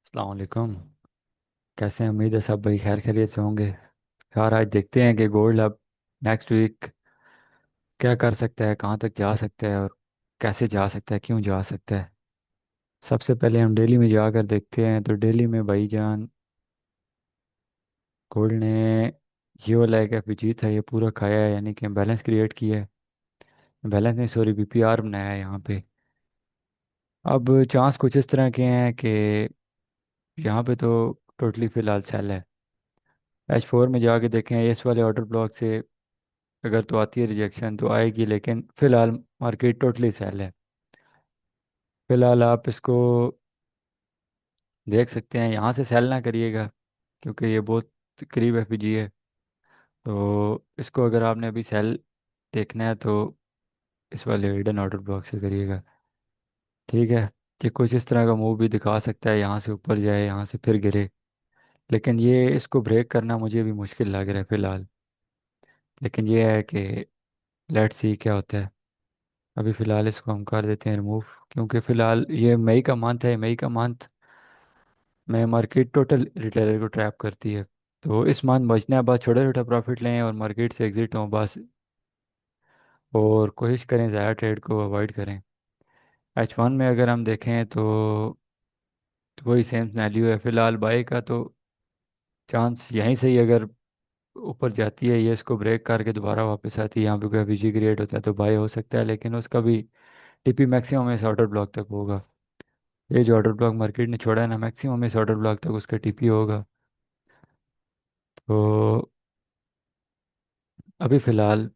अस्सलाम वालेकुम। कैसे हैं? उम्मीद है सब भाई खैर खैरियत से होंगे। यार आज देखते हैं कि गोल्ड अब नेक्स्ट वीक क्या कर सकता है, कहाँ तक जा सकता है और कैसे जा सकता है, क्यों जा सकता है। सबसे पहले हम दिल्ली में जाकर देखते हैं। तो दिल्ली में भाईजान गोल्ड ने ये वाला एक एफपीजी था, ये पूरा खाया है, यानी कि बैलेंस क्रिएट किया है। बैलेंस नहीं, सॉरी, बीपीआर बनाया है यहाँ पे। अब चांस कुछ इस तरह के हैं कि यहाँ पे तो टोटली फ़िलहाल सेल है। H4 में जाके देखें इस वाले ऑर्डर ब्लॉक से, अगर तो आती है रिजेक्शन तो आएगी, लेकिन फ़िलहाल मार्केट टोटली सेल है। फ़िलहाल आप इसको देख सकते हैं, यहाँ से सेल ना करिएगा क्योंकि ये बहुत करीब एफपीजी है। तो इसको अगर आपने अभी सेल देखना है तो इस वाले हिडन ऑर्डर ब्लॉक से करिएगा। ठीक है। कि कुछ इस तरह का मूव भी दिखा सकता है, यहाँ से ऊपर जाए, यहाँ से फिर गिरे। लेकिन ये इसको ब्रेक करना मुझे भी मुश्किल लग रहा है फ़िलहाल। लेकिन ये है कि लेट्स सी क्या होता है। अभी फ़िलहाल इसको हम कर देते हैं रिमूव, क्योंकि फ़िलहाल ये मई का मंथ है। मई का मंथ में मार्केट टोटल रिटेलर को ट्रैप करती है। तो इस मंथ बचने के बाद छोटा छोटा प्रॉफिट लें और मार्केट से एग्जिट हों बस। और कोशिश करें ज़्यादा ट्रेड को अवॉइड करें। H1 में अगर हम देखें तो वही सेम सिनेरियो है। फ़िलहाल बाई का तो चांस यहीं से ही, अगर ऊपर जाती है ये, इसको ब्रेक करके दोबारा वापस आती है, यहाँ पे कोई बीजी क्रिएट होता है तो बाई हो सकता है, लेकिन उसका भी टीपी मैक्सिमम इस ऑर्डर ब्लॉक तक होगा। ये जो ऑर्डर ब्लॉक मार्केट ने छोड़ा है ना, मैक्सिमम इस ऑर्डर ब्लॉक तक उसका टीपी होगा। तो अभी फ़िलहाल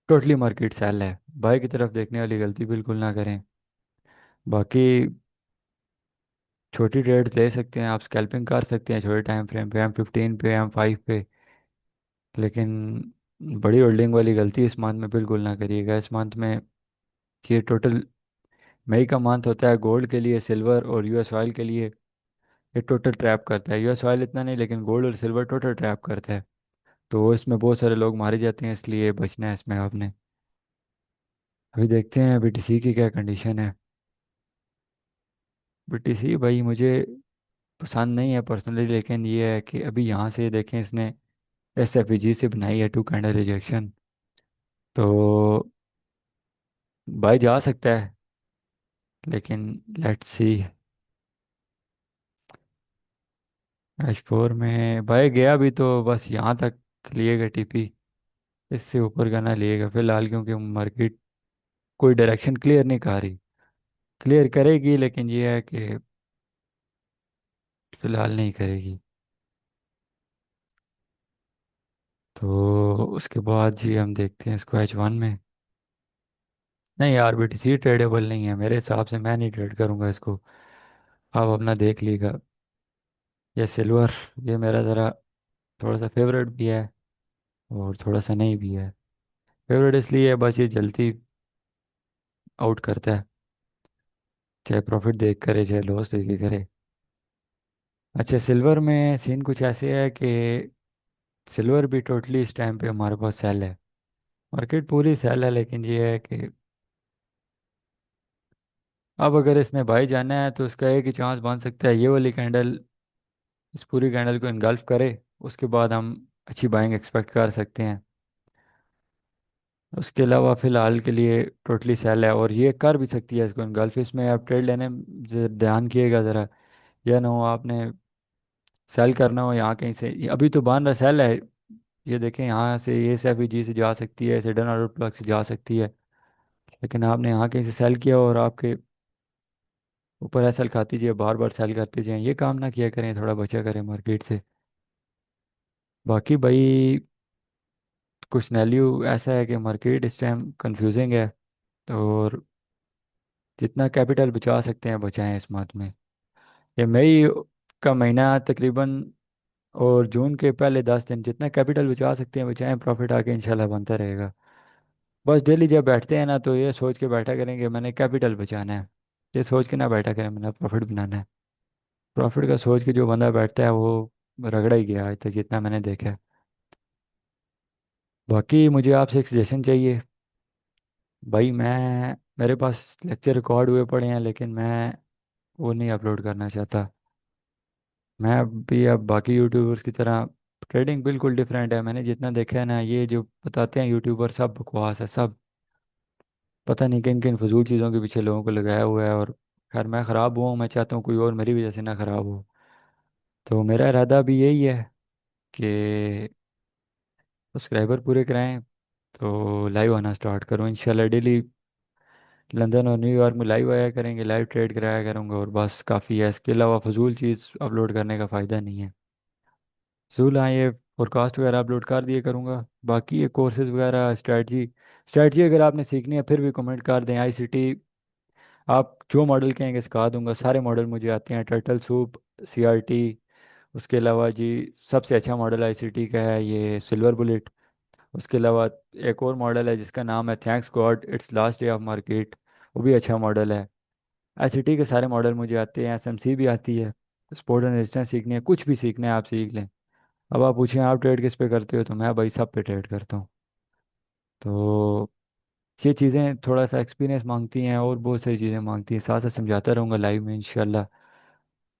टोटली मार्केट सेल है। बाई की तरफ देखने वाली गलती बिल्कुल ना करें। बाकी छोटी ट्रेड्स ले सकते हैं आप, स्कैल्पिंग कर सकते हैं छोटे टाइम फ्रेम पे, M15 पे, M5 पे। लेकिन बड़ी होल्डिंग वाली गलती इस मंथ में बिल्कुल ना करिएगा। इस मंथ में ये टोटल मई का मंथ होता है गोल्ड के लिए, सिल्वर और यूएस ऑयल के लिए। ये टोटल ट्रैप करता है, यूएस ऑयल इतना नहीं लेकिन गोल्ड और सिल्वर टोटल ट्रैप करता है। तो इसमें बहुत सारे लोग मारे जाते हैं, इसलिए बचना है इसमें आपने। अभी देखते हैं बीटीसी की क्या कंडीशन है। बीटीसी भाई मुझे पसंद नहीं है पर्सनली, लेकिन ये है कि अभी यहाँ से देखें, इसने SFEG से बनाई है टू कैंडल रिजेक्शन। तो बाई जा सकता है, लेकिन लेट्स सी। H4 में बाई गया भी तो बस यहाँ तक लिएगा टीपी, इससे ऊपर का ना लिएगा फिलहाल, क्योंकि मार्केट कोई डायरेक्शन क्लियर नहीं कर रही। क्लियर करेगी लेकिन ये है कि फिलहाल नहीं करेगी। तो उसके बाद जी हम देखते हैं इसको H1 में। नहीं यार, BTC ट्रेडेबल नहीं है मेरे हिसाब से, मैं नहीं ट्रेड करूँगा इसको। आप अपना देख लीजिएगा। ये सिल्वर, ये मेरा ज़रा थोड़ा सा फेवरेट भी है और थोड़ा सा नहीं भी है। फेवरेट इसलिए है बस ये जल्दी आउट करता है, चाहे प्रॉफिट देख करे चाहे लॉस देख के करे। अच्छा, सिल्वर में सीन कुछ ऐसे है कि सिल्वर भी टोटली इस टाइम पे हमारे पास सेल है। मार्केट पूरी सेल है, लेकिन ये है कि अब अगर इसने बाई जाना है तो इसका एक ही चांस बन सकता है, ये वाली कैंडल इस पूरी कैंडल को इनगल्फ करे, उसके बाद हम अच्छी बाइंग एक्सपेक्ट कर सकते हैं। उसके अलावा फ़िलहाल के लिए टोटली सेल है, और ये कर भी सकती है इसको इनगल्फ। इसमें आप ट्रेड लेने में ध्यान किएगा ज़रा, यह ना हो आपने सेल करना हो यहाँ कहीं से। ये अभी तो बन रहा सेल है, ये देखें यहाँ से, ये SFEG से जा सकती है, सिडन और प्लग से जा सकती है। लेकिन आपने यहाँ कहीं से सेल किया और आपके ऊपर सेल खाती जाए, बार बार सेल करते जाएं, ये काम ना किया करें, थोड़ा बचा करें मार्केट से। बाकी भाई कुछ नैल्यू ऐसा है कि मार्केट इस टाइम कंफ्यूजिंग है। और जितना कैपिटल बचा सकते हैं बचाएं इस मंथ में। ये मई का महीना तकरीबन, और जून के पहले 10 दिन जितना कैपिटल बचा सकते हैं बचाएं, प्रॉफिट आगे इंशाल्लाह बनता रहेगा। बस डेली जब बैठते हैं ना तो ये सोच के बैठा करेंगे मैंने कैपिटल बचाना है। ये सोच के ना बैठा करें मैंने प्रॉफिट बनाना है। प्रॉफिट का सोच के जो बंदा बैठता है वो रगड़ा ही गया आज तक जितना मैंने देखा है। बाकी मुझे आपसे एक सजेशन चाहिए। भाई मैं, मेरे पास लेक्चर रिकॉर्ड हुए पड़े हैं, लेकिन मैं वो नहीं अपलोड करना चाहता। मैं भी अब बाकी यूट्यूबर्स की तरह, ट्रेडिंग बिल्कुल डिफरेंट है। मैंने जितना देखा है ना, ये जो बताते हैं यूट्यूबर सब बकवास है सब। पता नहीं किन किन फजूल चीज़ों के पीछे लोगों को लगाया हुआ है। और खैर मैं ख़राब हुआ हूँ, मैं चाहता हूँ कोई और मेरी वजह से ना ख़राब हो। तो मेरा इरादा भी यही है कि सब्सक्राइबर पूरे कराएं तो लाइव आना स्टार्ट करूँ इंशाल्लाह। डेली लंदन और न्यूयॉर्क में लाइव आया करेंगे, लाइव ट्रेड कराया करूँगा और बस काफ़ी है। इसके अलावा फजूल चीज़ अपलोड करने का फ़ायदा नहीं है। जूल, हाँ, ये पॉडकास्ट वगैरह अपलोड कर दिए करूँगा। बाकी ये कोर्सेज वगैरह, स्ट्रेटजी स्ट्रेटजी अगर आपने सीखनी है फिर भी कमेंट कर दें। आईसीटी आप जो मॉडल कहेंगे सिखा दूंगा। सारे मॉडल मुझे आते हैं, टर्टल सूप, सीआरटी। उसके अलावा जी सबसे अच्छा मॉडल आईसीटी का है ये सिल्वर बुलेट। उसके अलावा एक और मॉडल है जिसका नाम है thanks God it's last day of market, वो भी अच्छा मॉडल है। आईसीटी के सारे मॉडल मुझे आते हैं, एसएमसी भी आती है। स्पोर्ट एंड रेजिस्टेंस सीखनी है, कुछ भी सीखना है आप सीख लें। अब आप पूछें आप ट्रेड किस पे करते हो, तो मैं भाई सब पे ट्रेड करता हूँ। तो ये चीज़ें थोड़ा सा एक्सपीरियंस मांगती हैं और बहुत सारी चीज़ें मांगती हैं। साथ साथ समझाता रहूँगा लाइव में इंशाल्लाह।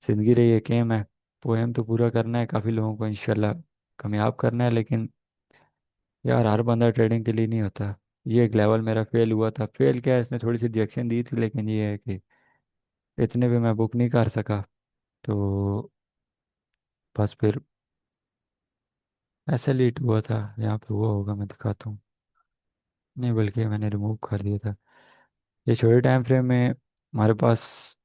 ज़िंदगी रही है गेम है, पोएम तो पूरा करना है काफ़ी लोगों को इंशाल्लाह, कामयाब करना है। लेकिन यार हर बंदा ट्रेडिंग के लिए नहीं होता। ये एक लेवल मेरा फेल हुआ था। फेल क्या है, इसने थोड़ी सी रिजेक्शन दी थी, लेकिन ये है कि इतने पे मैं बुक नहीं कर सका। तो बस फिर ऐसे लेट हुआ था। यहाँ पे हुआ होगा, मैं दिखाता हूँ। नहीं, बल्कि मैंने रिमूव कर दिया था। ये छोटे टाइम फ्रेम में हमारे पास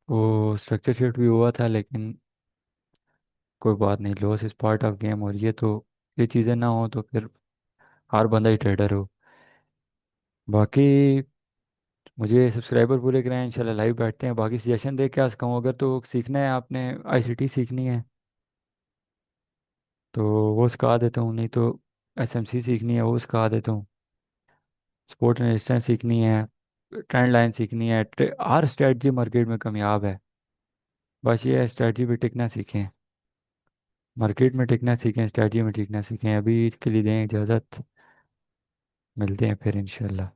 वो स्ट्रक्चर शिफ्ट भी हुआ था, लेकिन कोई बात नहीं, loss is part of game. और ये तो, ये चीज़ें ना हो तो फिर हर बंदा ही ट्रेडर हो। बाकी मुझे सब्सक्राइबर पूरे कराएं इंशाल्लाह, लाइव बैठते हैं। बाकी सजेशन दे क्या कहूँ, अगर तो सीखना है आपने, आईसीटी सीखनी है तो वो सिखा देता हूँ, नहीं तो एसएमसी सीखनी है वो सिखा देता हूँ। स्पोर्ट एंड रेजिस्टेंस सीखनी है, ट्रेंड लाइन सीखनी है, हर स्ट्रेटजी मार्केट में कामयाब है। बस ये स्ट्रेटजी पे टिकना सीखें, मार्केट में टिकना सीखें, स्ट्रेटजी में टिकना सीखें। अभी के लिए दें इजाज़त, मिलते हैं फिर इंशाल्लाह।